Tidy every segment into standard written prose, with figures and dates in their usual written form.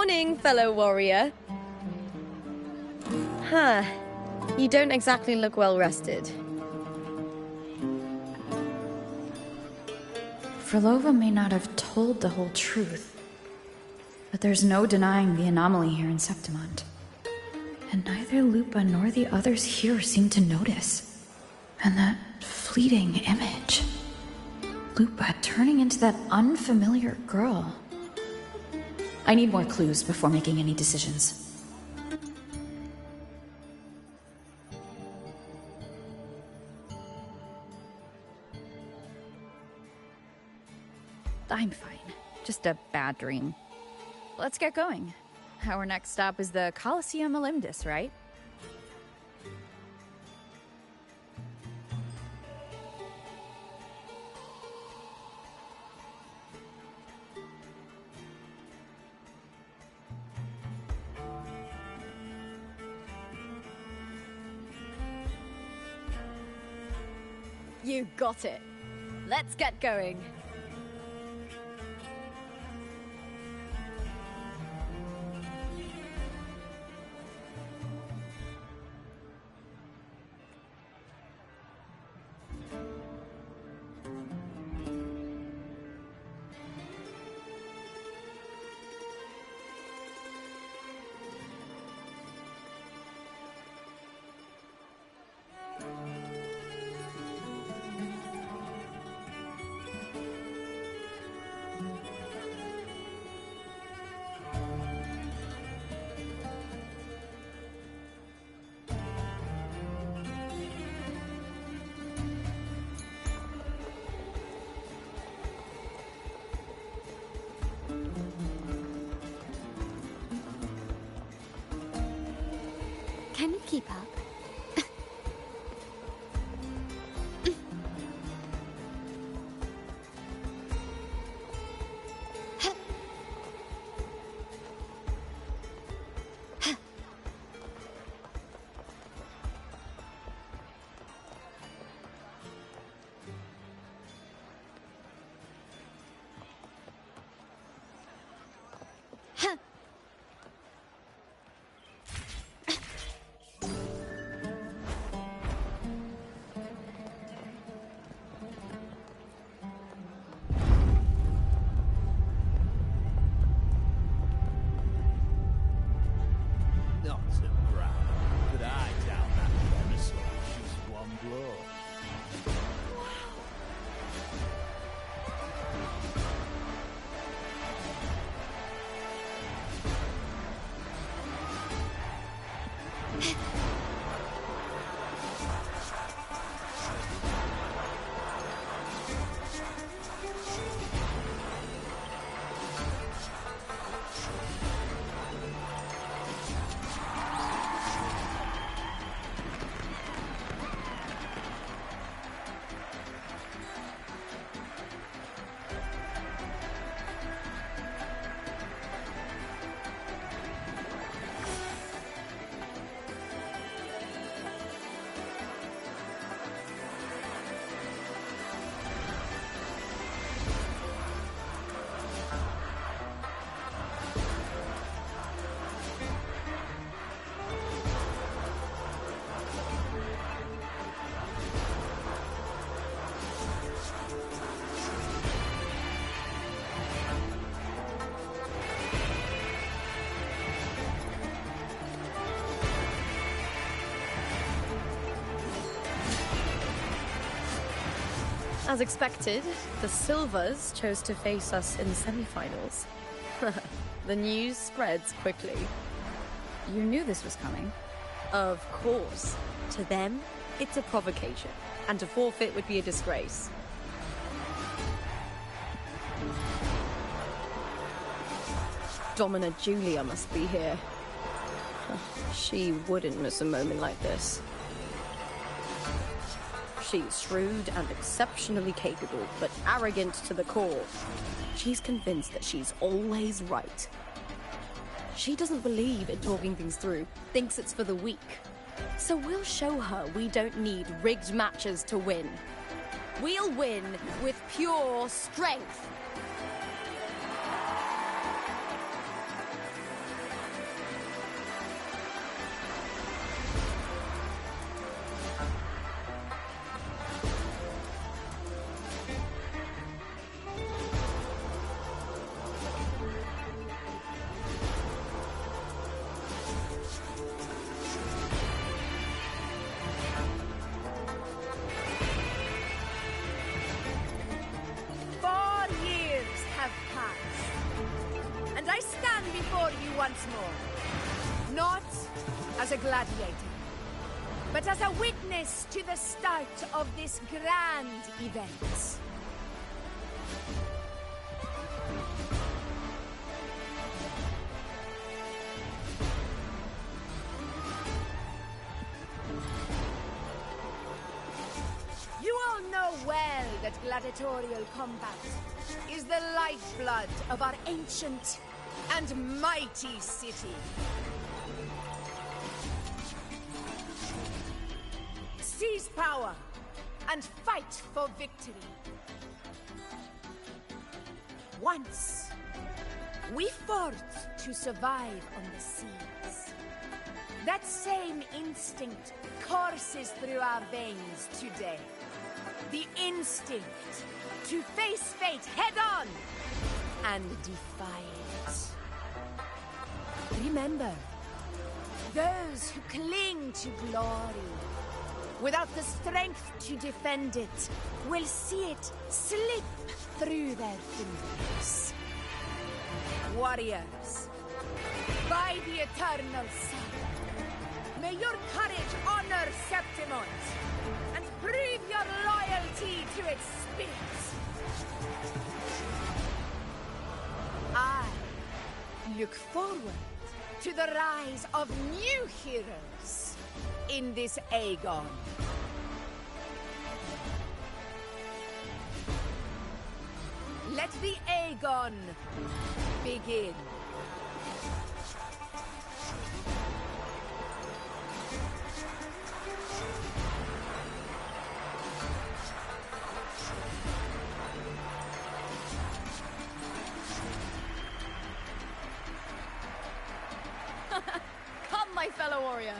Morning, fellow warrior. Huh. You don't exactly look well rested. Frolova may not have told the whole truth, but there's no denying the anomaly here in Septimont. And neither Lupa nor the others here seem to notice. And that fleeting image. Lupa turning into that unfamiliar girl. I need more clues before making any decisions. I'm fine. Just a bad dream. Let's get going. Our next stop is the Colosseum Olympus, right? You got it. Let's get going. Can you keep up? Not to brag, but I doubt that dinosaur just one blow. As expected, the Silvers chose to face us in the semifinals. The news spreads quickly. You knew this was coming. Of course. To them, it's a provocation, and to forfeit would be a disgrace. Domina Julia must be here. She wouldn't miss a moment like this. She's shrewd and exceptionally capable, but arrogant to the core. She's convinced that she's always right. She doesn't believe in talking things through, thinks it's for the weak. So we'll show her we don't need rigged matches to win. We'll win with pure strength. more. Not as a gladiator, but as a witness to the start of this grand event. You all know well that gladiatorial combat is the lifeblood of our ancient and mighty city. Seize power and fight for victory. Once, we fought to survive on the seas. That same instinct courses through our veins today. The instinct to face fate head-on and defy it. Remember, those who cling to glory without the strength to defend it will see it slip through their fingers. Warriors, by the eternal sun, may your courage honor Septimont and prove your loyalty to its spirit. I look forward to the rise of new heroes in this Aegon. Let the Aegon begin. Come, my fellow warrior.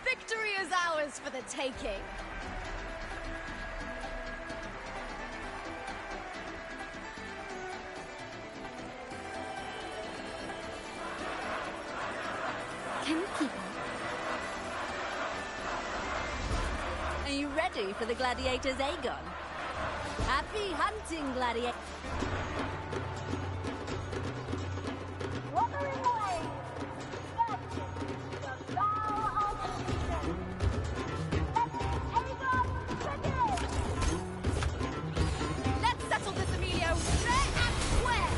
Victory is ours for the taking. Can you keep up? Are you ready for the gladiators, Aegon? Happy hunting, gladiator. Wuthering away! That's the vow of allegiance! Let Aegon begin! Let's settle this, Emilio, fair and square!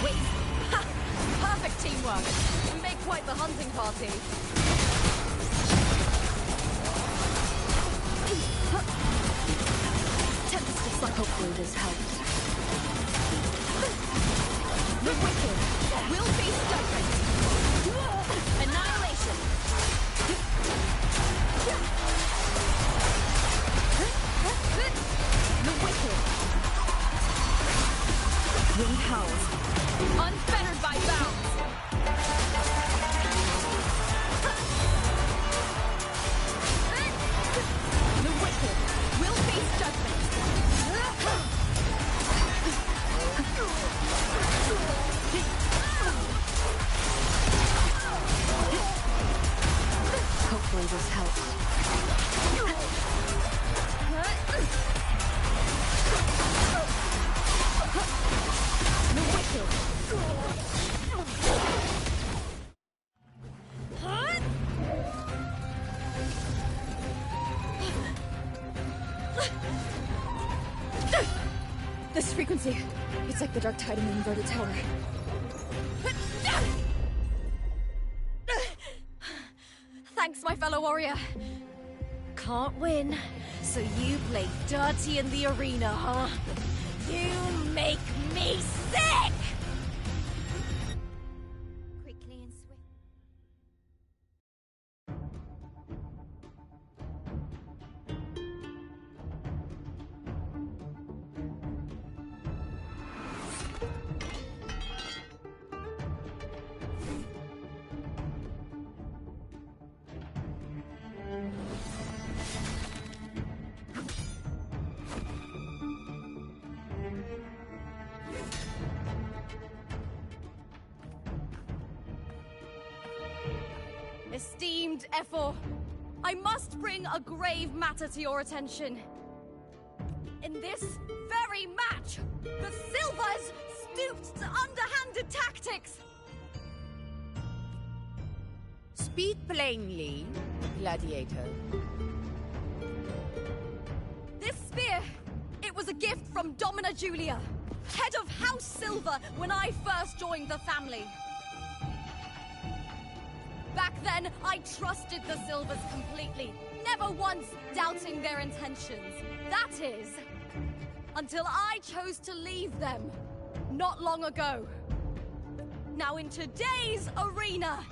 Wait! Ha! Perfect teamwork! We make quite the hunting party. Tempest like hopefully this helps. The wicked will face judgment. Annihilation. The wicked. Wind howls. Unfettered by bounds. The wicked will face judgment. Hopefully this helps. The wicked. This frequency, it's like the dark tide in the inverted tower. Thanks, my fellow warrior. Can't win, so you play dirty in the arena, huh? You make me sick! Quickly and swift. Esteemed Ephor, I must bring a grave matter to your attention. in this very match, the Silvers stooped to underhanded tactics. Speak plainly, gladiator. This spear, it was a gift from Domina Julia, head of House Silver when I first joined the family. Back then, I trusted the Silvers completely, never once doubting their intentions. That is, until I chose to leave them, not long ago. Now in today's arena,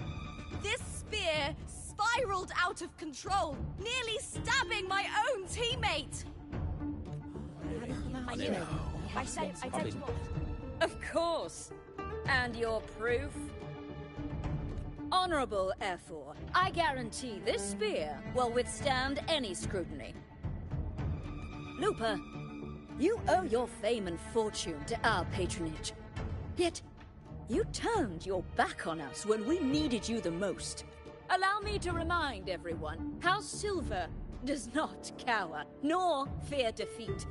this spear spiraled out of control, nearly stabbing my own teammate. I said Of course. And your proof? Honorable F4, I guarantee this spear will withstand any scrutiny. Lupa, you owe your fame and fortune to our patronage. Yet, you turned your back on us when we needed you the most. Allow me to remind everyone, House Silver does not cower, nor fear defeat.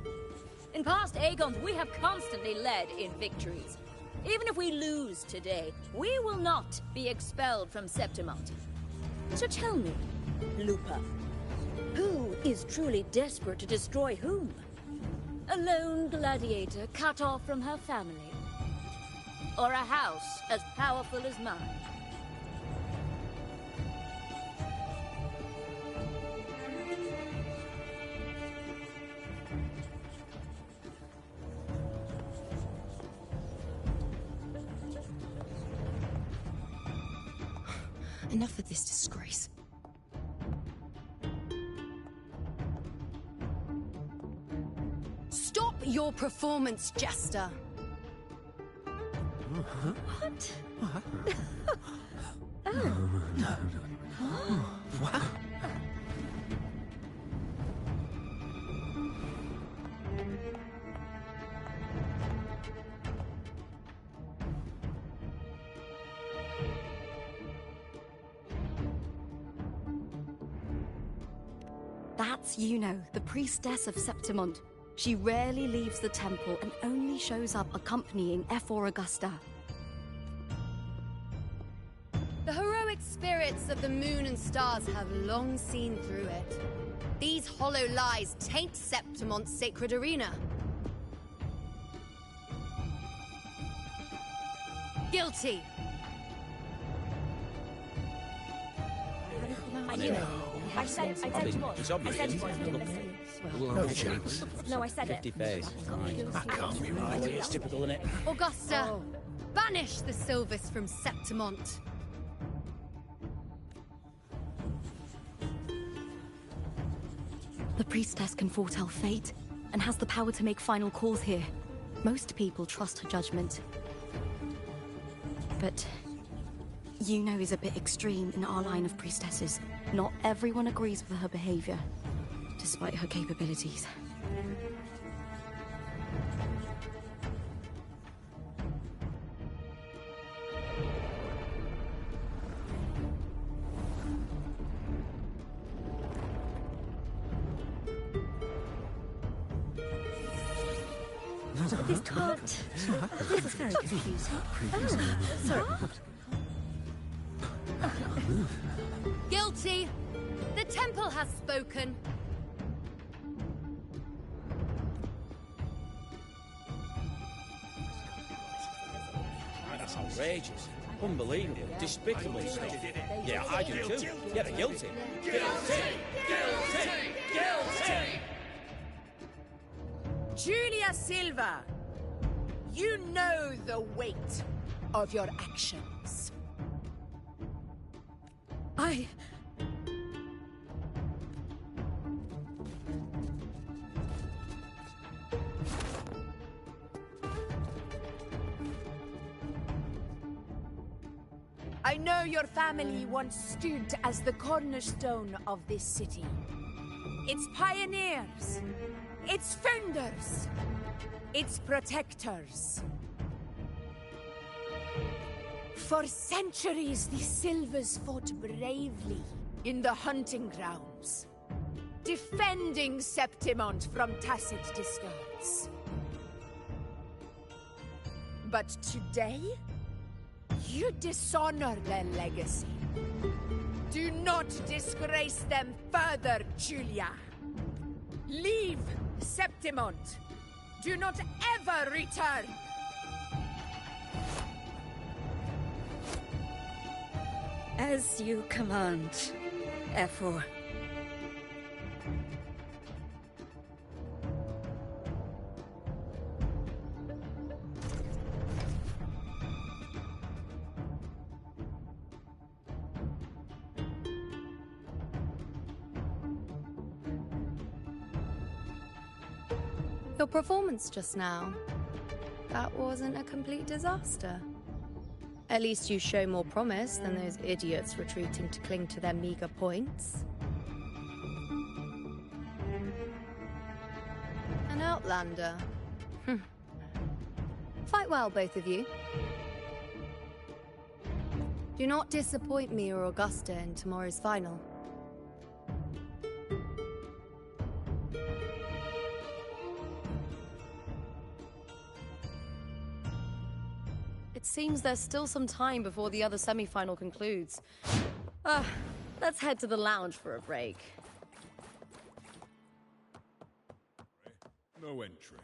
In past Aegons, we have constantly led in victories. Even if we lose today, we will not be expelled from Septimont. So tell me, Lupa, who is truly desperate to destroy whom? A lone gladiator cut off from her family? Or a house as powerful as mine? Enough of this disgrace. Stop your performance, Jester. What? That's Yuno, the priestess of Septimont. She rarely leaves the temple and only shows up accompanying F4 Augusta. The heroic spirits of the moon and stars have long seen through it. These hollow lies taint Septimont's sacred arena. Guilty. I said It's obvious. No chance. No, I said 50 it. face. That can't be right. It's typical, isn't it? Augusta, banish the Silvers from Septimont. The priestess can foretell fate and has the power to make final calls here. Most people trust her judgment. But Yuno is a bit extreme in our line of priestesses. Not everyone agrees with her behavior, despite her capabilities. This can't. This is very confusing. Sorry. Guilty. The temple has spoken. That's outrageous. Unbelievable. Despicable stuff. Yeah, I do too. Yeah, they're guilty. Guilty! Guilty! Guilty! Julia Silva, you know the weight of your actions. I know your family once stood as the cornerstone of this city. Its pioneers, its founders, its protectors. For centuries, the Silvers fought bravely in the hunting grounds. defending Septimont from tacit discards. But today, you dishonor their legacy. Do not disgrace them further, Julia. Leave Septimont. Do not ever return. As you command, Efor. Your performance just now, that wasn't a complete disaster. At least you show more promise than those idiots retreating to cling to their meager points. An outlander. Fight well, both of you. Do not disappoint me or Augusta in tomorrow's final. It seems there's still some time before the other semi-final concludes. Let's head to the lounge for a break. No entry.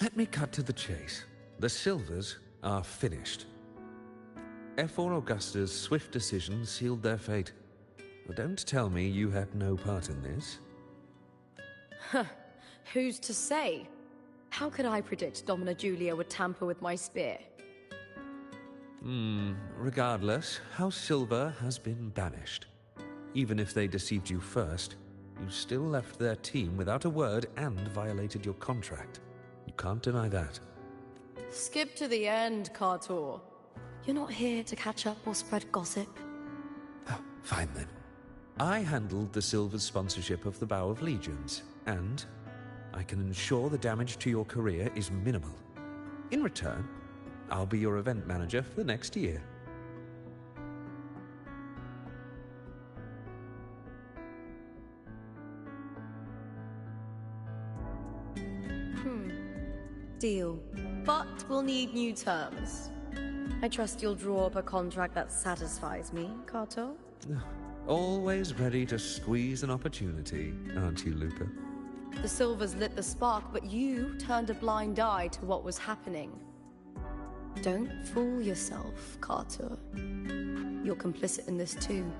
Let me cut to the chase. The Silvers are finished. Efor Augusta's swift decision sealed their fate. But don't tell me you had no part in this. Who's to say? How could I predict Domina Julia would tamper with my spear? Regardless, House Silver has been banished. Even if they deceived you first, you still left their team without a word and violated your contract. You can't deny that. Skip to the end, Kartor. You're not here to catch up or spread gossip. Fine then. I handled the Silver's sponsorship of the Bow of Legions, and I can ensure the damage to your career is minimal. In return, I'll be your event manager for the next year. Deal. But we'll need new terms. I trust you'll draw up a contract that satisfies me, Kato? Always ready to squeeze an opportunity, aren't you, Luca? The Silvers lit the spark, but you turned a blind eye to what was happening. Don't fool yourself, Kato. You're complicit in this too.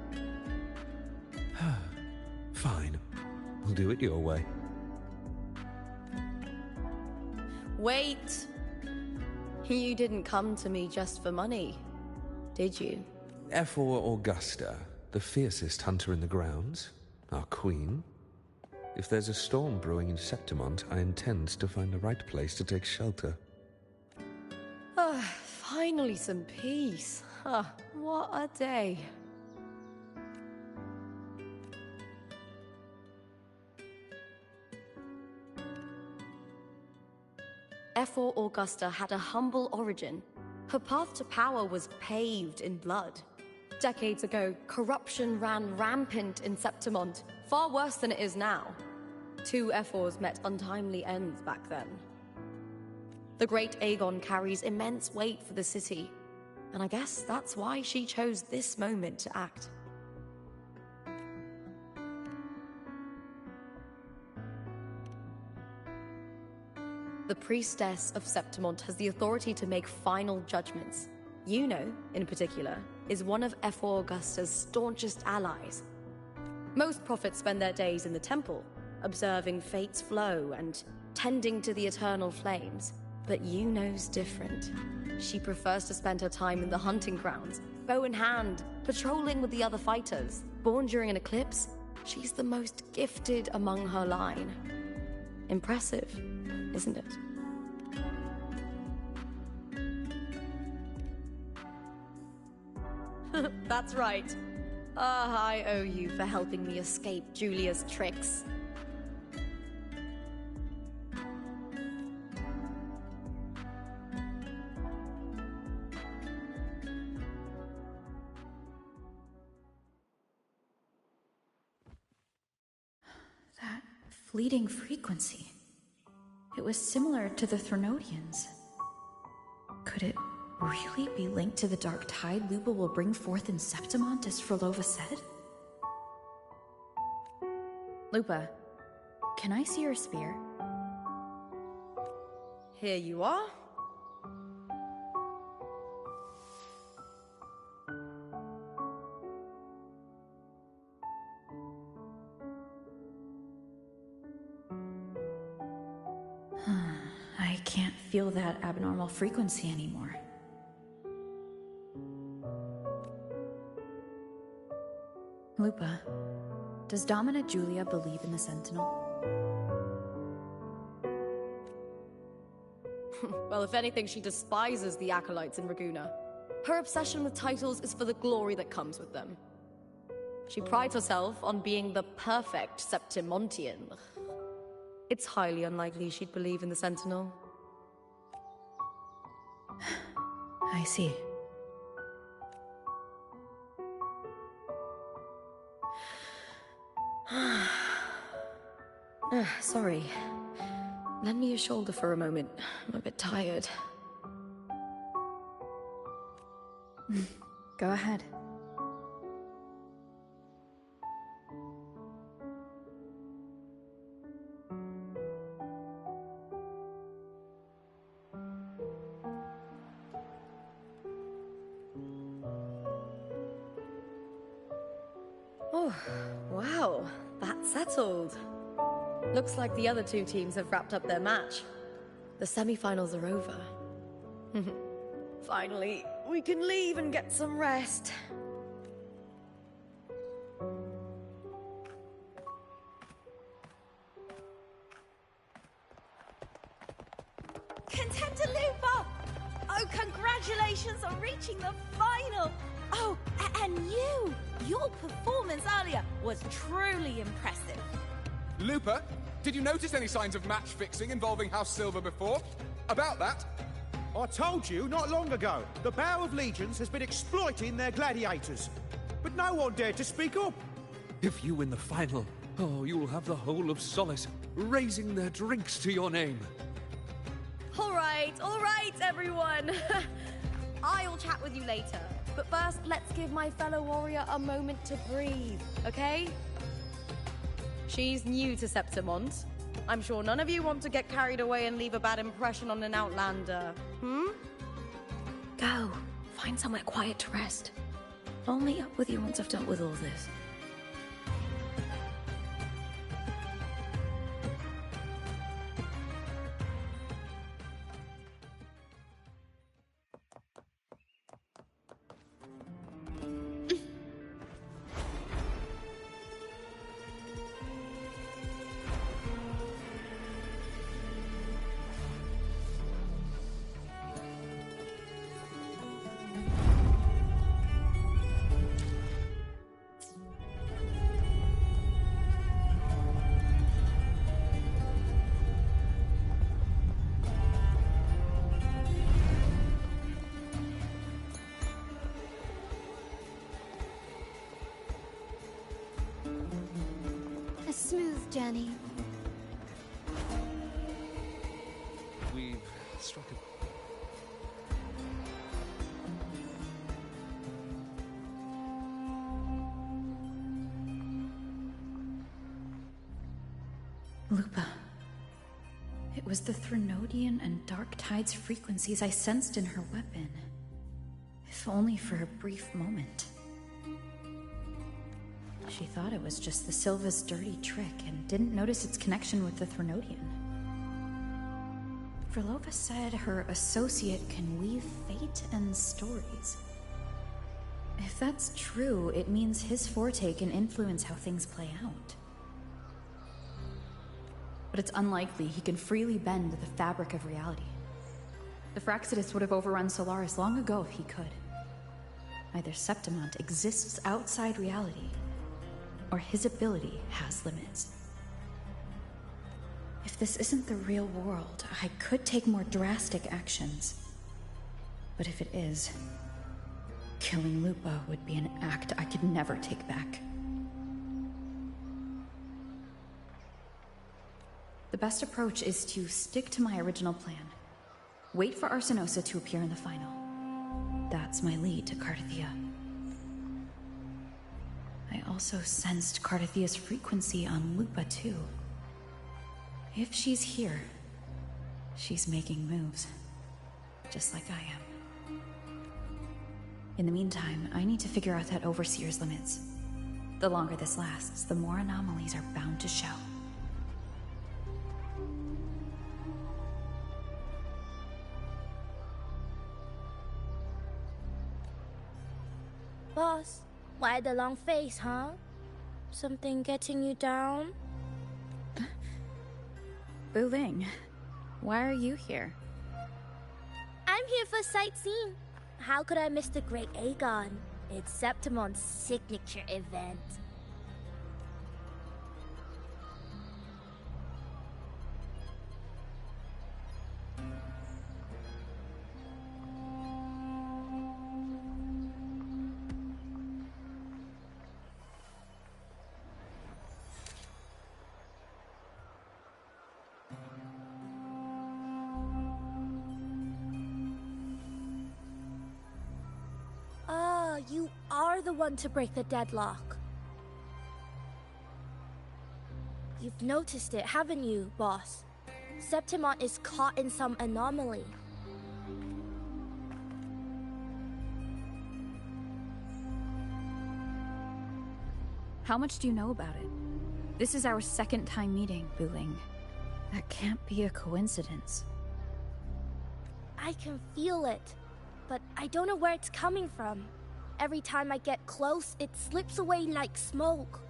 Fine. We'll do it your way. Wait! You didn't come to me just for money, did you? Efor Augusta, the fiercest hunter in the grounds, our queen. If there's a storm brewing in Septimont, I intend to find the right place to take shelter. Finally some peace. What a day. Efor Augusta had a humble origin. Her path to power was paved in blood. Decades ago, corruption ran rampant in Septimont, far worse than it is now. Two Efors met untimely ends back then. The great Aegon carries immense weight for the city, and I guess that's why she chose this moment to act. The priestess of Septimont has the authority to make final judgments. Yuno, in particular, is one of Efor Augusta's staunchest allies. Most prophets spend their days in the temple, observing fate's flow and tending to the eternal flames. But Yuno's different. She prefers to spend her time in the hunting grounds, bow in hand, patrolling with the other fighters. Born during an eclipse, she's the most gifted among her line. Impressive, isn't it? That's right. I owe you for helping me escape Julia's tricks. fleeting frequency. It was similar to the Threnodians. Could it really be linked to the dark tide Lupa will bring forth in Septimont, as Frolova said? Lupa, can I see your spear? Here you are. I can't feel that abnormal frequency anymore. Lupa, does Domina Julia believe in the Sentinel? Well, if anything, she despises the acolytes in Raguna. Her obsession with titles is for the glory that comes with them. She prides herself on being the perfect Septimontian. It's highly unlikely she'd believe in the Sentinel. I see. Sorry. Lend me your shoulder for a moment. I'm a bit tired. Go ahead. Oh, wow. That's settled. Looks like the other two teams have wrapped up their match. The semi-finals are over. Finally, we can leave and get some rest. Contender Lupa! Oh, congratulations on reaching the final! Oh, and you! Your performance earlier was truly impressive. Lupa, did you notice any signs of match fixing involving House Silver before? About that? I told you not long ago, the Bow of Legions has been exploiting their gladiators. But no one dared to speak up. If you win the final, oh, you'll have the whole of Solace raising their drinks to your name. All right, everyone. I'll chat with you later. But first, let's give my fellow warrior a moment to breathe, okay? She's new to Septimont. I'm sure none of you want to get carried away and leave a bad impression on an outlander. Go. Find somewhere quiet to rest. I'll meet up with you once I've dealt with all this. A smooth journey. We've struck a... Lupa. It was the Threnodian and Dark Tide's frequencies I sensed in her weapon. If only for a brief moment. She thought it was just the Silva's dirty trick and didn't notice its connection with the Threnodian. Frolova said her associate can weave fate and stories. If that's true, it means his forte can influence how things play out. But it's unlikely he can freely bend the fabric of reality. The Fraxidus would have overrun Solaris long ago if he could. Either Septimont exists outside reality, or his ability has limits. If this isn't the real world, I could take more drastic actions. But if it is, killing Lupa would be an act I could never take back. The best approach is to stick to my original plan. Wait for Arsenosa to appear in the final. That's my lead to Cardathia. I also sensed Cardathia's frequency on Lupa too. If she's here, she's making moves. Just like I am. In the meantime, I need to figure out that Overseer's limits. The longer this lasts, the more anomalies are bound to show. Boss, why the long face, huh? Something getting you down? Wuthering, why are you here? I'm here for sightseeing. How could I miss the Great Aegon? It's Septimon's signature event. You are the one to break the deadlock. You've noticed it, haven't you, boss? Septimon is caught in some anomaly. How much do you know about it? This is our second time meeting, Wuthering. That can't be a coincidence. I can feel it, but I don't know where it's coming from. Every time I get close, it slips away like smoke.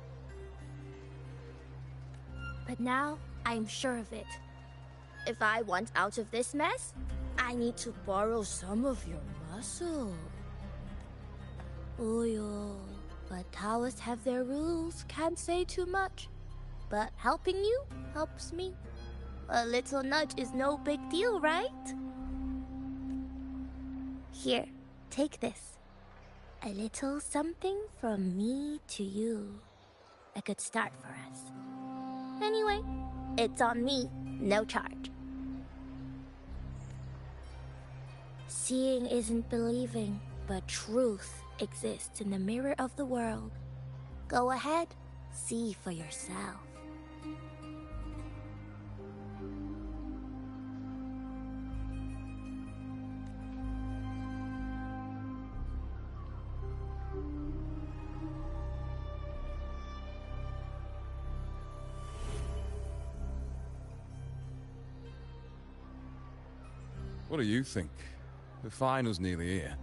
But now, I'm sure of it. If I want out of this mess, I need to borrow some of your muscle. Oil. But Taoists have their rules, can't say too much. But helping you helps me. A little nudge is no big deal, right? Here, take this. A little something from me to you. A good start for us. Anyway, it's on me, no charge. Seeing isn't believing, but truth exists in the mirror of the world. Go ahead, see for yourself. What do you think? The final's nearly here.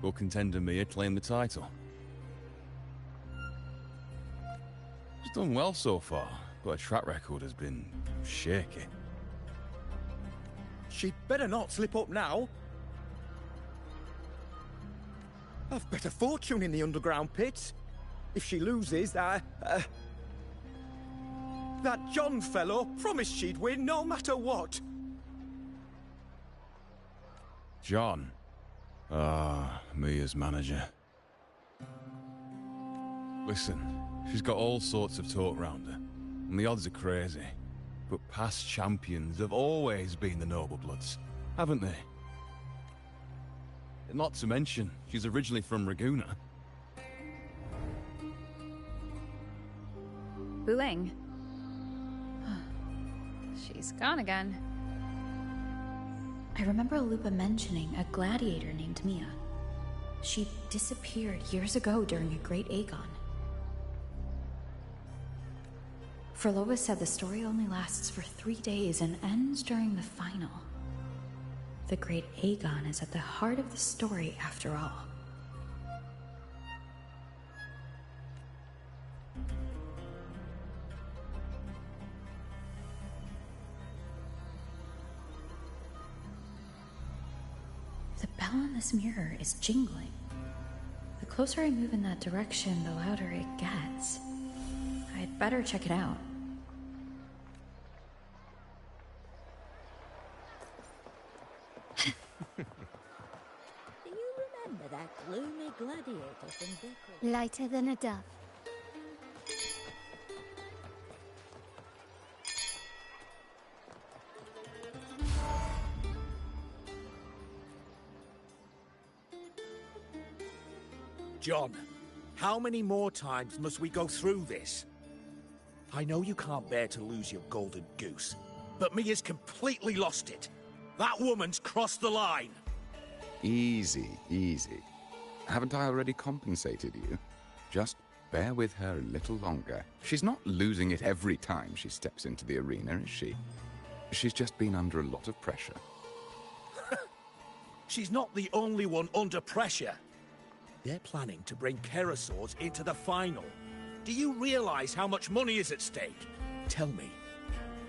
Will contender Mia claim the title? She's done well so far, but her track record has been shaky. She'd better not slip up now. I've bet a fortune in the underground pits. If she loses, that John fellow promised she'd win no matter what. John. Mia's manager. Listen, she's got all sorts of talk round her, and the odds are crazy. But past champions have always been the noble bloods, haven't they? Not to mention, she's originally from Raguna. Wuthering. She's gone again. I remember Lupa mentioning a gladiator named Mia. She disappeared years ago during a Great Aegon. Frolova said the story only lasts for 3 days and ends during the final. The Great Aegon is at the heart of the story after all. The bell on this mirror is jingling. The closer I move in that direction, the louder it gets. I'd better check it out. Do you remember that gloomy gladiator from Vickers? Lighter than a dove. John, how many more times must we go through this? I know you can't bear to lose your golden goose, but Mia's completely lost it. That woman's crossed the line. Easy, easy. Haven't I already compensated you? Just bear with her a little longer. She's not losing it every time she steps into the arena, is she? She's just been under a lot of pressure. She's not the only one under pressure. They're planning to bring Kerasaurs into the final. Do you realize how much money is at stake? Tell me,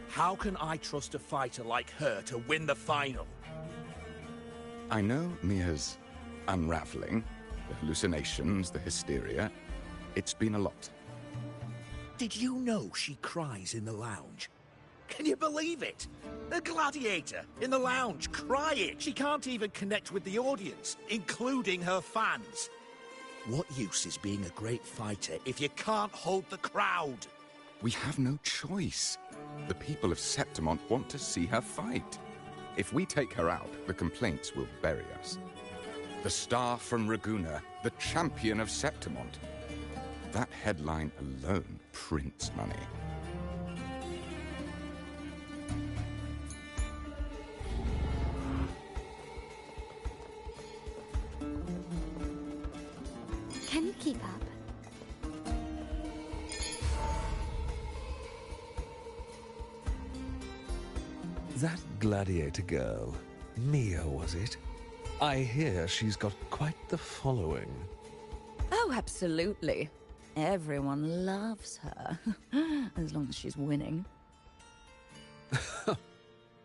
how can I trust a fighter like her to win the final? I know Mia's unraveling, the hallucinations, the hysteria. It's been a lot. Did you know she cries in the lounge? Can you believe it? A gladiator in the lounge crying. She can't even connect with the audience, including her fans. What use is being a great fighter if you can't hold the crowd? We have no choice. The people of Septimont want to see her fight. If we take her out, the complaints will bury us. The star from Raguna, the champion of Septimont. That headline alone prints money. Can you keep up? That gladiator girl, Mia, was it? I hear she's got quite the following. Oh, absolutely. Everyone loves her, as long as she's winning.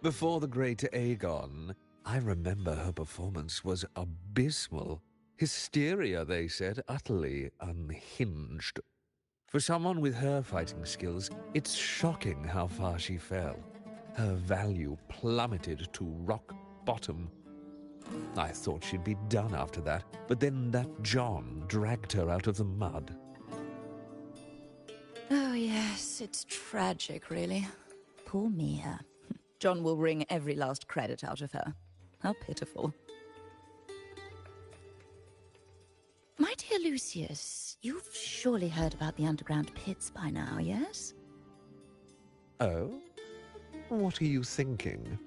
Before the great Aegon, I remember her performance was abysmal. Hysteria, they said, utterly unhinged. For someone with her fighting skills, it's shocking how far she fell. Her value plummeted to rock bottom. I thought she'd be done after that, but then that John dragged her out of the mud. Oh, yes, it's tragic, really. Poor Mia. John will wring every last credit out of her. How pitiful. My dear Lucius, you've surely heard about the underground pits by now, yes? Oh? What are you thinking?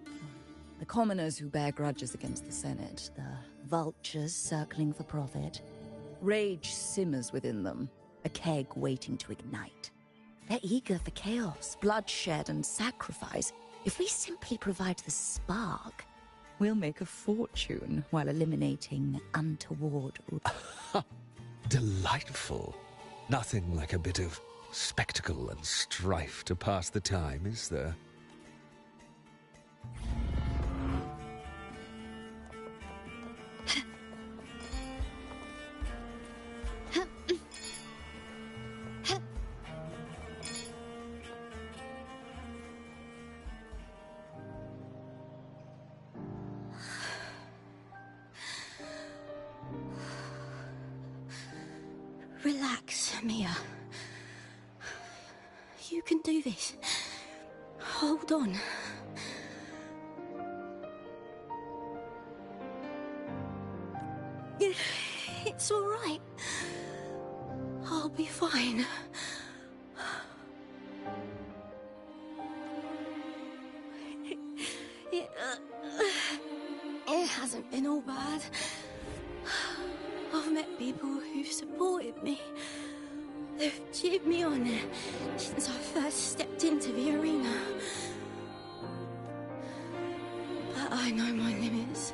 The commoners who bear grudges against the Senate, the vultures circling for profit. Rage simmers within them, a keg waiting to ignite. They're eager for chaos, bloodshed, and sacrifice. If we simply provide the spark, we'll make a fortune while eliminating untoward... Delightful. Nothing like a bit of spectacle and strife to pass the time, is there? Relax, Mia. You can do this. Hold on. It's all right. I'll be fine. It hasn't been all bad. I've met people who've supported me. They've cheered me on since I first stepped into the arena. But I know my limits.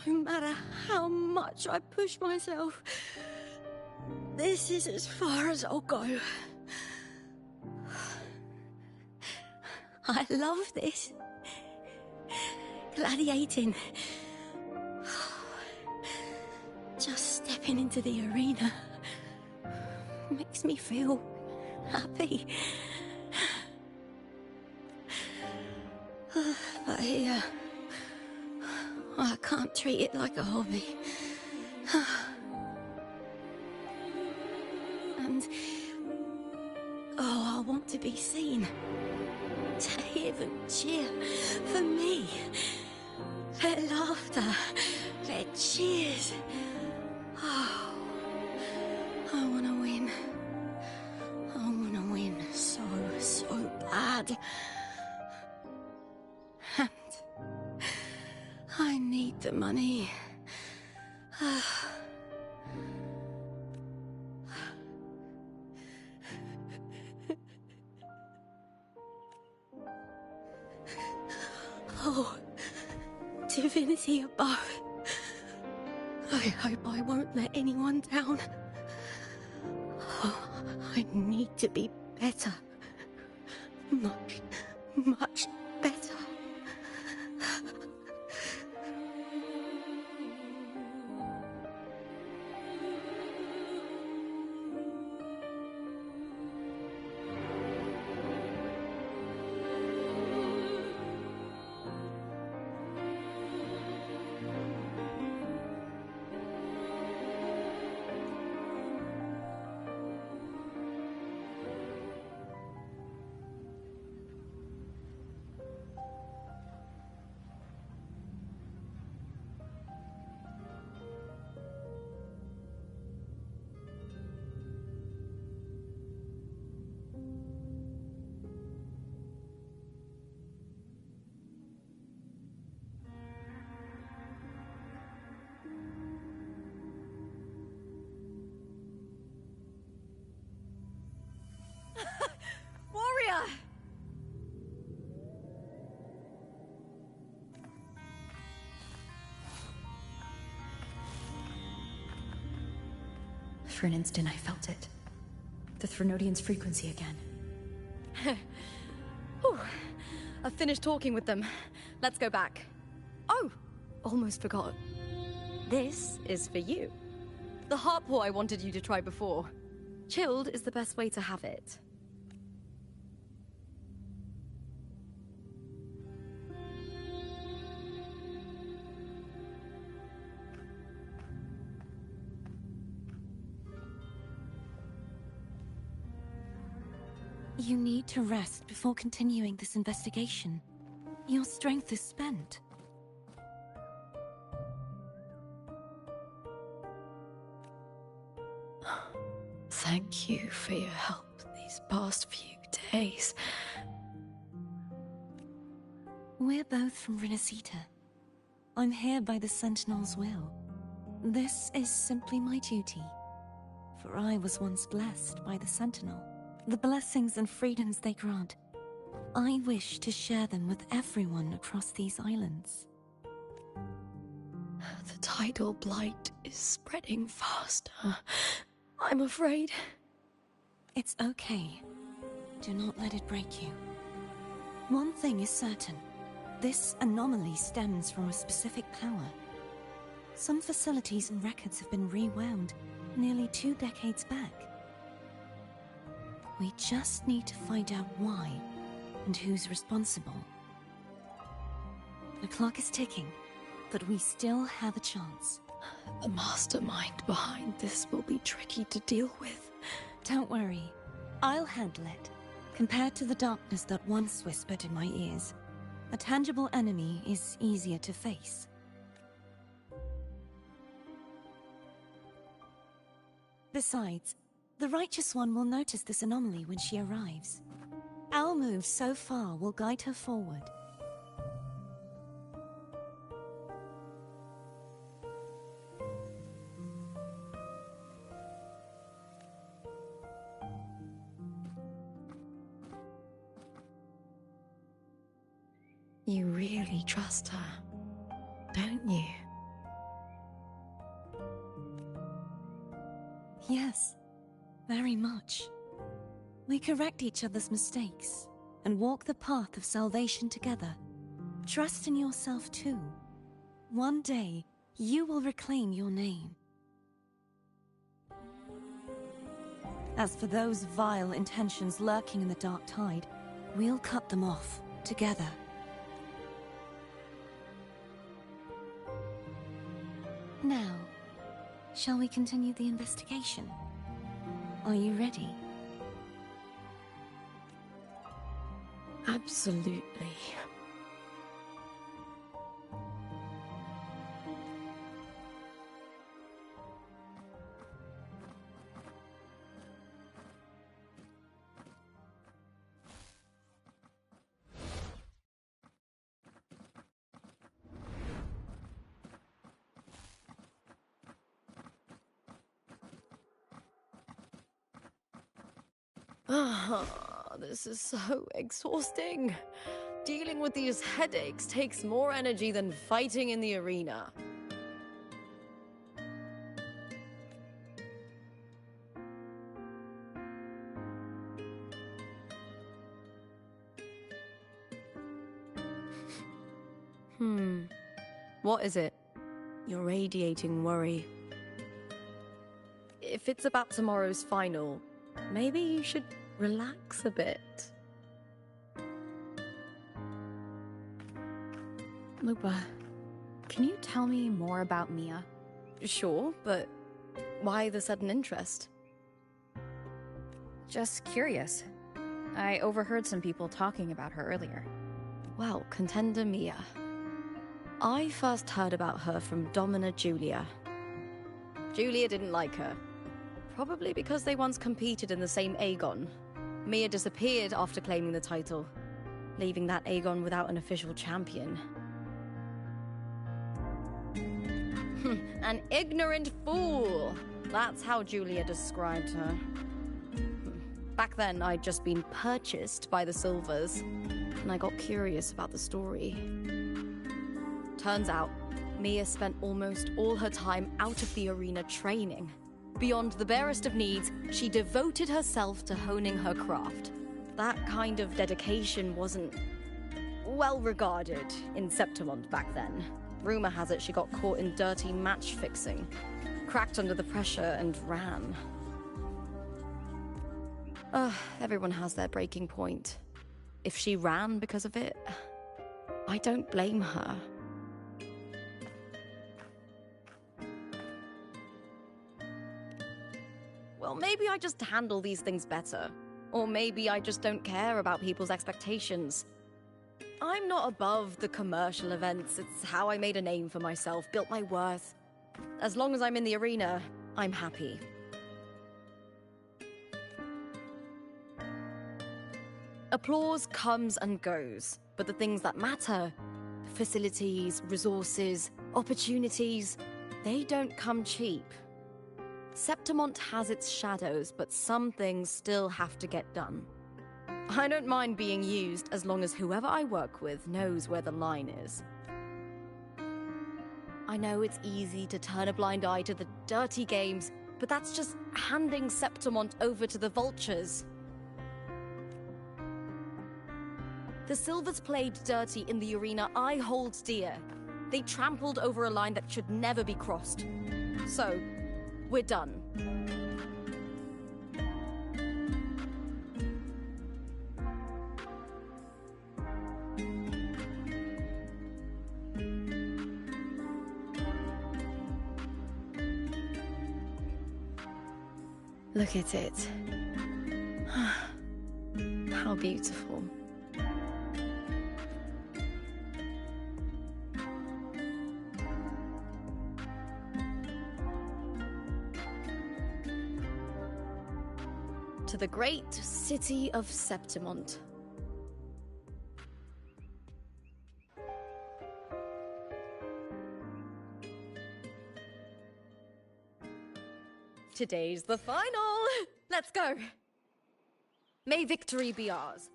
No matter how much I push myself, this is as far as I'll go. I love this. Gladiating. Just stepping into the arena makes me feel happy. But here, I can't treat it like a hobby. And want to be seen. To hear them cheer for me. Their laughter, their cheers. Oh, I want to win. I want to win so bad. And I need the money. Oh, divinity above. I hope I won't let anyone down. Oh, I need to be better. Much better. Warrior! For an instant, I felt it. The Threnodian's frequency again. Whew. I've finished talking with them. Let's go back. Oh, almost forgot. This is for you. The harpor I wanted you to try before. Chilled is the best way to have it. You need to rest before continuing this investigation. Your strength is spent. Thank you for your help these past few days. We're both from Renacita. I'm here by the Sentinel's will. This is simply my duty. For I was once blessed by the Sentinel. The blessings and freedoms they grant, I wish to share them with everyone across these islands. The tidal blight is spreading faster. I'm afraid. It's okay. Do not let it break you. One thing is certain. This anomaly stems from a specific power. Some facilities and records have been rewound nearly 2 decades back. We just need to find out why and who's responsible. The clock is ticking, but we still have a chance. The mastermind behind this will be tricky to deal with. Don't worry. I'll handle it. Compared to the darkness that once whispered in my ears, a tangible enemy is easier to face. Besides, the Righteous One will notice this anomaly when she arrives. Our move so far will guide her forward. You really trust her, don't you? Yes, very much. We correct each other's mistakes and walk the path of salvation together. Trust in yourself too. One day, you will reclaim your name. As for those vile intentions lurking in the dark tide, we'll cut them off together. Now, shall we continue the investigation? Are you ready? Absolutely. This is so exhausting. Dealing with these headaches takes more energy than fighting in the arena. What is it? You're radiating worry. If it's about tomorrow's final, maybe you should relax a bit. Lupa, can you tell me more about Mia? Sure, but why the sudden interest? Just curious. I overheard some people talking about her earlier. Well, contender Mia. I first heard about her from Domina Julia. Julia didn't like her. Probably because they once competed in the same Aegon. Mia disappeared after claiming the title, leaving that Aegon without an official champion. An ignorant fool! That's how Julia described her. Back then, I'd just been purchased by the Silvers, and I got curious about the story. Turns out, Mia spent almost all her time out of the arena training. Beyond the barest of needs, she devoted herself to honing her craft. That kind of dedication wasn't well regarded in Septimont back then. Rumor has it she got caught in dirty match fixing, cracked under the pressure and ran. Everyone has their breaking point. If she ran because of it, I don't blame her. Well, maybe I just handle these things better. Or maybe I just don't care about people's expectations. I'm not above the commercial events. It's how I made a name for myself, built my worth. As long as I'm in the arena, I'm happy. Applause comes and goes, but the things that matter, facilities, resources, opportunities, they don't come cheap. Septimont has its shadows, but some things still have to get done. I don't mind being used as long as whoever I work with knows where the line is. I know it's easy to turn a blind eye to the dirty games, but that's just handing Septimont over to the vultures. The Silvers played dirty in the arena I hold dear. They trampled over a line that should never be crossed. So, we're done. Look at it. How beautiful. To the great city of Septimont. Today's the final! Let's go! May victory be ours.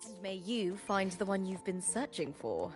And may you find the one you've been searching for.